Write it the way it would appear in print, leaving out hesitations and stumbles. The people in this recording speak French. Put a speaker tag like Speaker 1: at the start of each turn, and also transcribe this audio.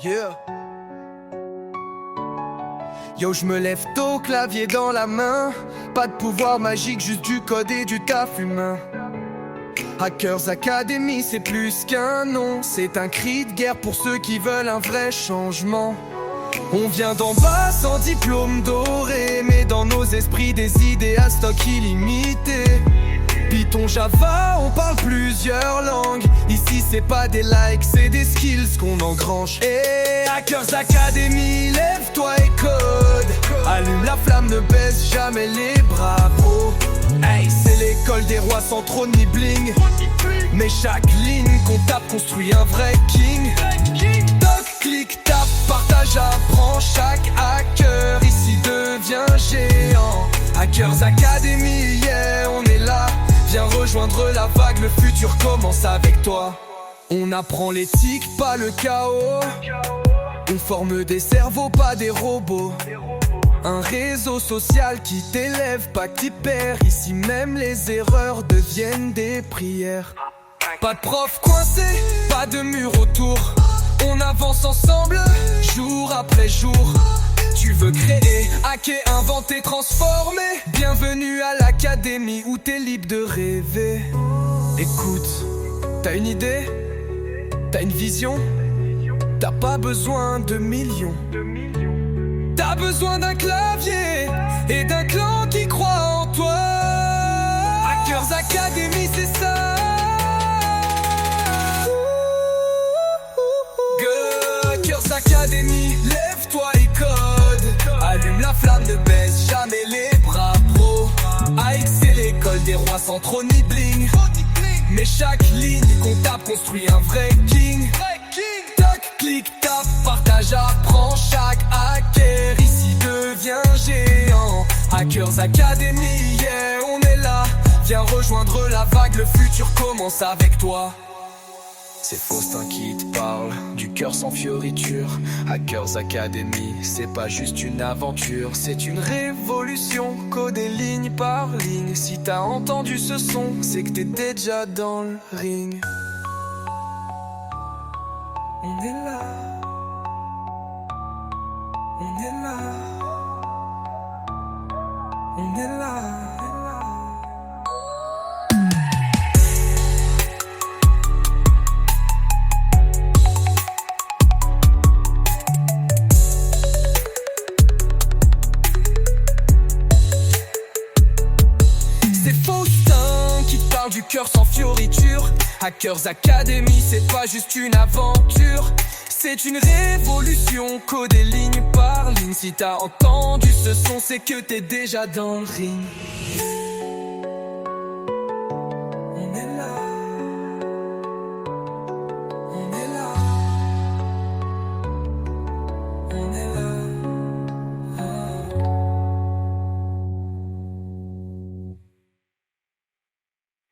Speaker 1: Yeah. Yo, je me lève tôt, clavier dans la main. Pas de pouvoir magique, juste du code et du taf humain. Hackers Academy, c'est plus qu'un nom. C'est un cri de guerre pour ceux qui veulent un vrai changement. On vient d'en bas sans diplôme doré, mais dans nos esprits des idées à stock illimité. Python, Java, on parle plusieurs langues. Ici c'est pas des likes, c'est des skills qu'on engrange. Et Hackers Academy, lève-toi et code. Allume la flamme, ne baisse jamais les bras, bro. Hey, c'est l'école des rois sans trône ni bling. Mais chaque ligne qu'on tape construit un vrai king. Toc, clic, tape, partage, apprends. Chaque hacker ici devient géant. Hackers Academy, yeah, on est là. Viens rejoindre la vague, le futur commence avec toi. On apprend l'éthique, pas le chaos. On forme des cerveaux, pas des robots. Un réseau social qui t'élève, pas qui perd. Ici même les erreurs deviennent des prières. Pas de prof coincé, pas de mur autour. On avance ensemble, jour après jour. Tu veux créer, hacker, inventer, transformer. Bienvenue à l'académie où t'es libre de rêver. Écoute, t'as une idée? T'as une vision? T'as pas besoin de millions. T'as besoin d'un clavier et d'un clan qui croit en toi. Hackers Academy, c'est ça. Hackers Academy, lève-toi et code. Allume la flamme, ne baisse jamais les bras, bro. AX c'est l'école des rois sans trône ni bling. Mais chaque ligne qu'on tape construit un vrai king. Toc, clic, tape, partage, apprends. Chaque hacker ici devient géant. Hackers Academy, yeah, on est là. Viens rejoindre la vague, le futur commence avec toi. C'est Faustin qui te parle, du cœur sans fioriture. Hackers Academy, c'est pas juste une aventure, c'est une révolution, codée ligne par ligne. Si t'as entendu ce son, c'est que t'es déjà dans le ring. On est là, on est là, on est là. C'est Faustin qui parle du cœur sans fioriture. Hackers Academy, c'est pas juste une aventure, c'est une révolution, codée ligne par ligne. Si t'as entendu ce son, c'est que t'es déjà dans le ring.